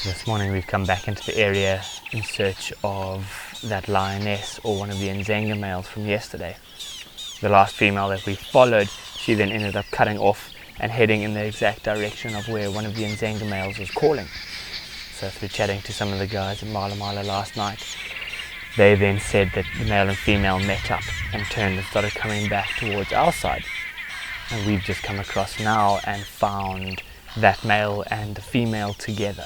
This morning we've come back into the area in search of that lioness or one of the Ndzhenga males from yesterday. The last female that we followed, she then ended up cutting off and heading in the exact direction of where one of the Ndzhenga males was calling. So through chatting to some of the guys at Male last night, they then said that the male and female met up and turned and started coming back towards our side. And we've just come across now and found that male and the female together.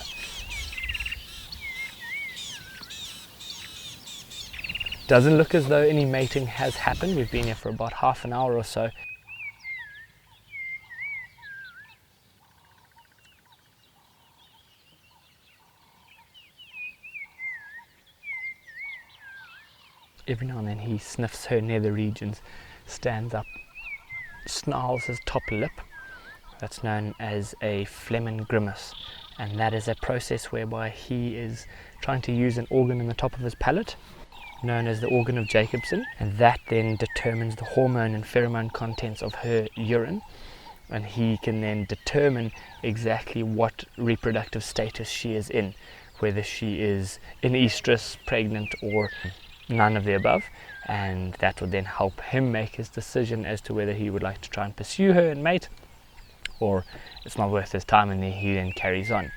Doesn't look as though any mating has happened. We've been here for about half an hour or so. Every now and then he sniffs her nether regions, stands up, snarls his top lip. That's known as a phlegm grimace, and that is a process whereby he is trying to use an organ in the top of his palate, known as the organ of Jacobson, and that then determines the hormone and pheromone contents of her urine, and he can then determine exactly what reproductive status she is in, whether she is in oestrus, pregnant, or none of the above, and that would then help him make his decision as to whether he would like to try and pursue her and mate, or it's not worth his time, and he then carries on.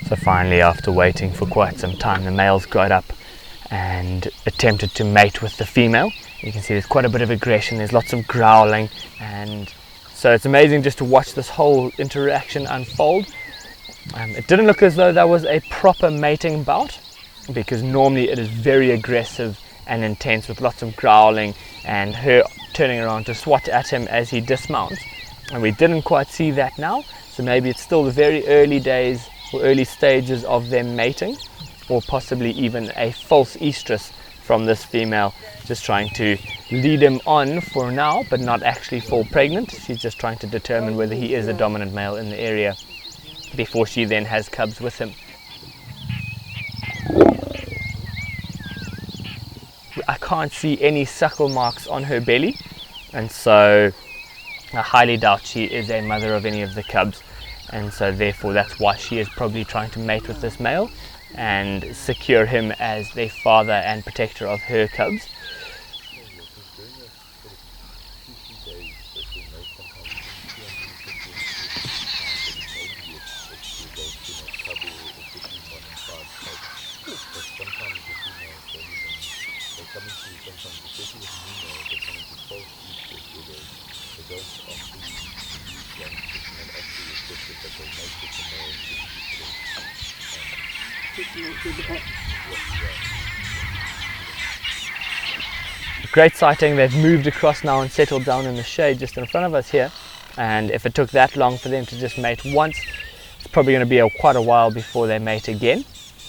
So finally, after waiting for quite some time, the males got up and attempted to mate with the female. You can see there's quite a bit of aggression, there's lots of growling, and so it's amazing just to watch this whole interaction unfold. It didn't look as though that was a proper mating bout, because normally it is very aggressive and intense with lots of growling and her turning around to swat at him as he dismounts, and we didn't quite see that now. So maybe it's still the very early days or early stages of them mating, or possibly even a false oestrus from this female, just trying to lead him on for now but not actually fall pregnant. She's just trying to determine whether he is a dominant male in the area before she then has cubs with him. I can't see any suckle marks on her belly, and so I highly doubt she is a mother of any of the cubs, and so therefore that's why she is probably trying to mate with this male and secure him as the father and protector of her cubs. Great sighting. They've moved across now and settled down in the shade just in front of us here, and if it took that long for them to just mate once, it's probably going to be quite a while before they mate again.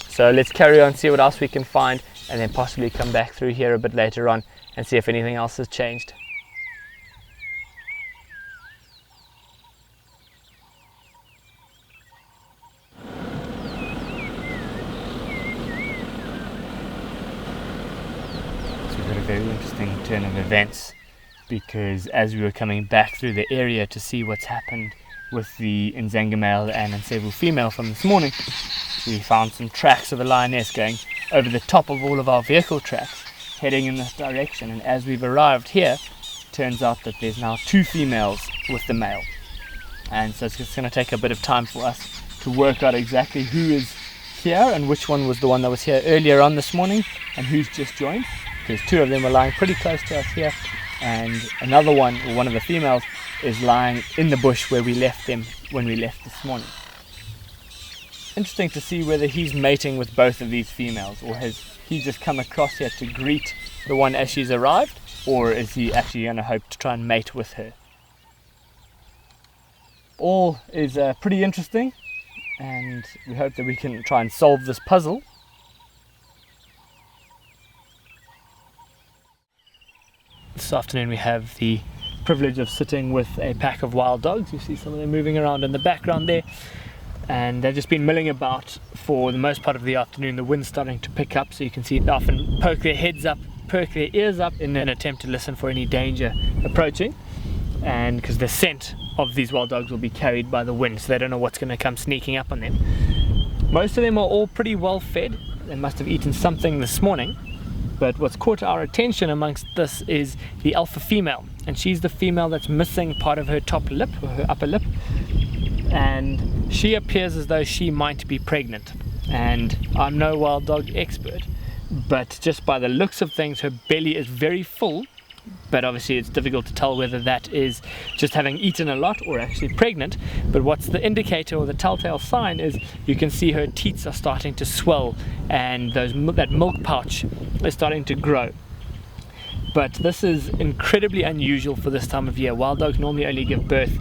So let's carry on, see what else we can find, and then possibly come back through here a bit later on and see if anything else has changed. So we've got a very interesting turn of events. because as we were coming back through the area to see what's happened with the Ndzhenga Male and Nsevu female from this morning, we found some tracks of a lioness going over the top of all of our vehicle tracks, heading in this direction. And as we've arrived here, it turns out that there's now 2 females with the male. And so it's just going to take a bit of time for us to work out exactly who is here and which one was the one that was here earlier on this morning and who's just joined, because 2 of them are lying pretty close to us here, and another one, or one of the females, is lying in the bush where we left them when we left this morning. Interesting to see whether he's mating with both of these females, or has he just come across here to greet the one as she's arrived, or is he actually going to hope to try and mate with her. All is pretty interesting, and we hope that we can try and solve this puzzle. This afternoon we have the privilege of sitting with a pack of wild dogs. You see some of them moving around in the background there, and they've just been milling about for the most part of the afternoon. The wind's starting to pick up, so you can see they often poke their heads up, perk their ears up in an attempt to listen for any danger approaching, and because the scent of these wild dogs will be carried by the wind, so they don't know what's going to come sneaking up on them. Most of them are all pretty well fed. They must have eaten something this morning. But what's caught our attention amongst this is the alpha female, and she's the female that's missing part of her top lip, or her upper lip, and she appears as though she might be pregnant. And I'm no wild dog expert, but just by the looks of things, her belly is very full, but obviously it's difficult to tell whether that is just having eaten a lot or actually pregnant. But what's the indicator or the telltale sign is you can see her teats are starting to swell, and that milk pouch is starting to grow. But this is incredibly unusual for this time of year. Wild dogs normally only give birth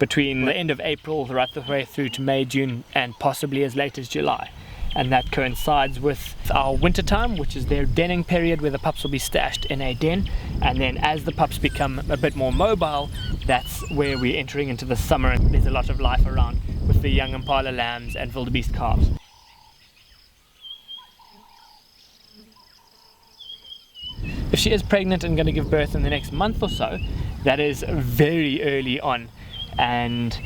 between the end of April right the way through to May, June, and possibly as late as July. And that coincides with our winter time, which is their denning period, where the pups will be stashed in a den. And then as the pups become a bit more mobile, that's where we're entering into the summer, and there's a lot of life around with the young impala lambs and wildebeest calves. If she is pregnant and going to give birth in the next month or so, that is very early on. And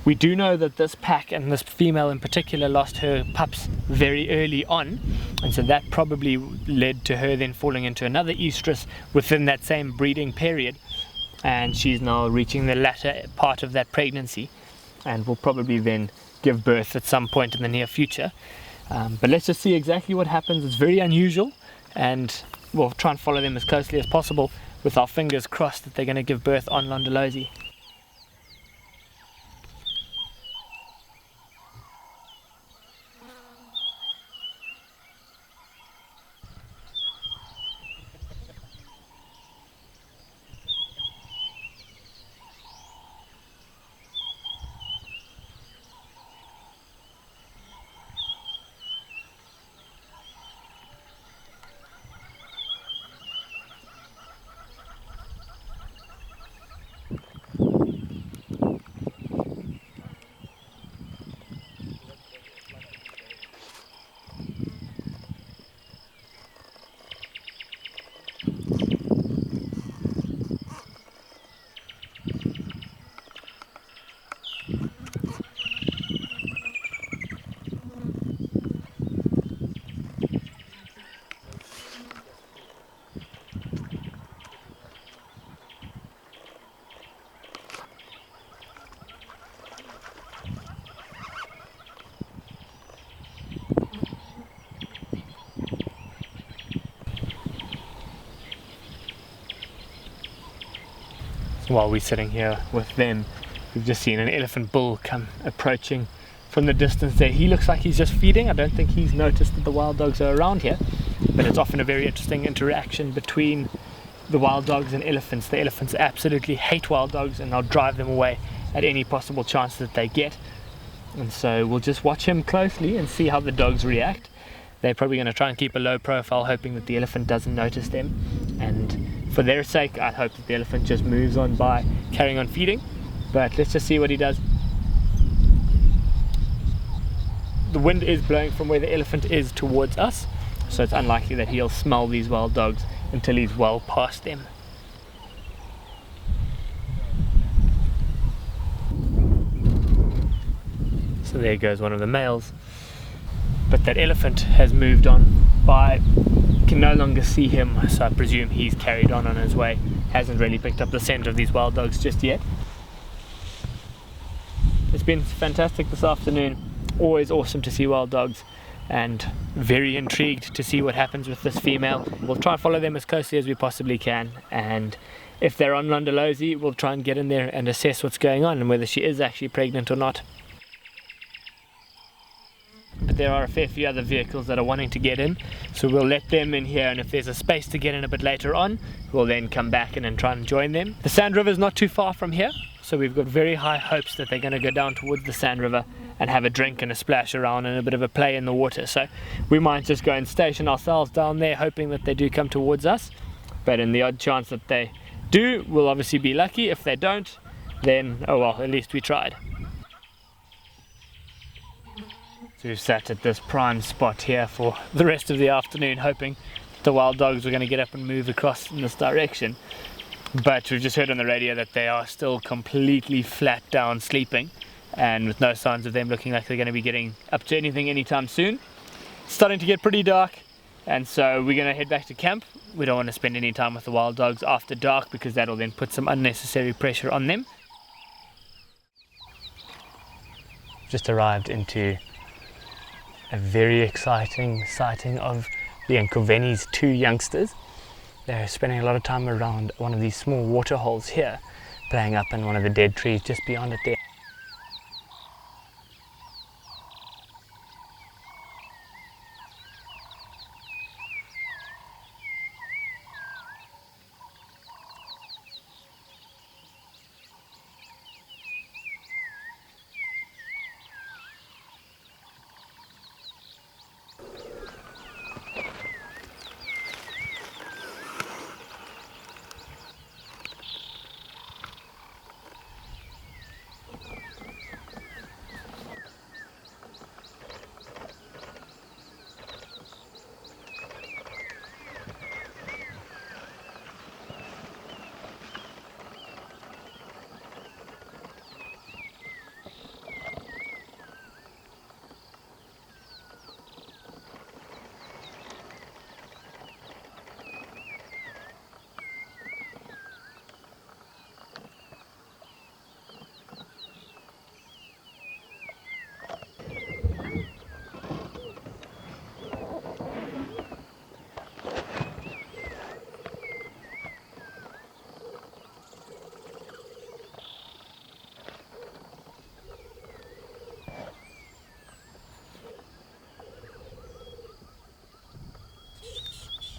we do know that this pack, and this female in particular, lost her pups very early on, and so that probably led to her then falling into another oestrus within that same breeding period, and she's now reaching the latter part of that pregnancy and will probably then give birth at some point in the near future. But let's just see exactly what happens. It's very unusual, and we'll try and follow them as closely as possible with our fingers crossed that they're going to give birth on Londolozi. While we're sitting here with them, we've just seen an elephant bull come approaching from the distance there. He looks like he's just feeding. I don't think he's noticed that the wild dogs are around here, but it's often a very interesting interaction between the wild dogs and elephants. The elephants absolutely hate wild dogs, and they'll drive them away at any possible chance that they get. And so we'll just watch him closely and see how the dogs react. They're probably going to try and keep a low profile, hoping that the elephant doesn't notice them, and for their sake I hope that the elephant just moves on by, carrying on feeding. But let's just see what he does. The wind is blowing from where the elephant is towards us, so it's unlikely that he'll smell these wild dogs until he's well past them. So there goes one of the males. But that elephant has moved on by, can no longer see him, so I presume he's carried on his way. Hasn't really picked up the scent of these wild dogs just yet. It's been fantastic this afternoon. Always awesome to see wild dogs, and very intrigued to see what happens with this female. We'll try and follow them as closely as we possibly can, and if they're on Londolozi, we'll try and get in there and assess what's going on and whether she is actually pregnant or not. But there are a fair few other vehicles that are wanting to get in, so we'll let them in here, and if there's a space to get in a bit later on, we'll then come back in and try and join them. The Sand River is not too far from here, so we've got very high hopes that they're going to go down towards the Sand River and have a drink and a splash around and a bit of a play in the water. So we might just go and station ourselves down there, hoping that they do come towards us. But in the odd chance that they do, we'll obviously be lucky. If they don't, then oh well, at least we tried. So we've sat at this prime spot here for the rest of the afternoon, hoping the wild dogs are going to get up and move across in this direction. But we've just heard on the radio that they are still completely flat down sleeping, and with no signs of them looking like they're going to be getting up to anything anytime soon. It's starting to get pretty dark, and so we're going to head back to camp. We don't want to spend any time with the wild dogs after dark, because that'll then put some unnecessary pressure on them. Just arrived into a very exciting sighting of Lion's 2 youngsters. They're spending a lot of time around one of these small water holes here, playing up in one of the dead trees just beyond it there.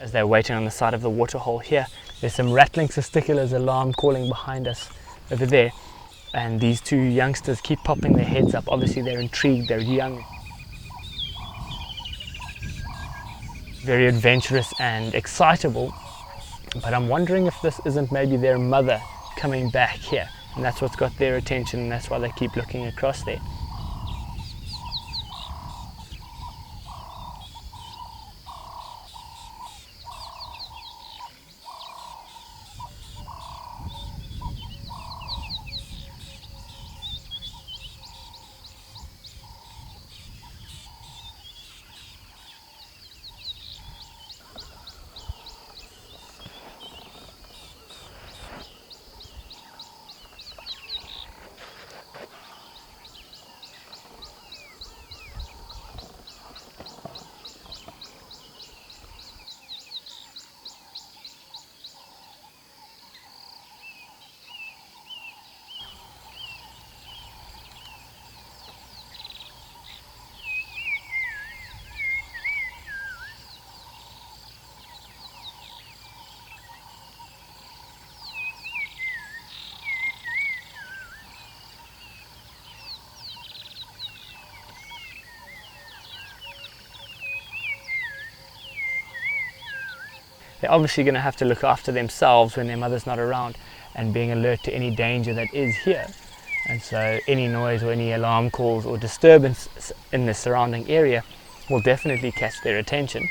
As they're waiting on the side of the waterhole here, there's some rattling testiculars alarm calling behind us over there, and these 2 youngsters keep popping their heads up. Obviously they're intrigued, they're young, very adventurous and excitable, but I'm wondering if this isn't maybe their mother coming back here, and that's what's got their attention, and that's why they keep looking across there. They're obviously going to have to look after themselves when their mother's not around, and being alert to any danger that is here. And so any noise or any alarm calls or disturbance in the surrounding area will definitely catch their attention.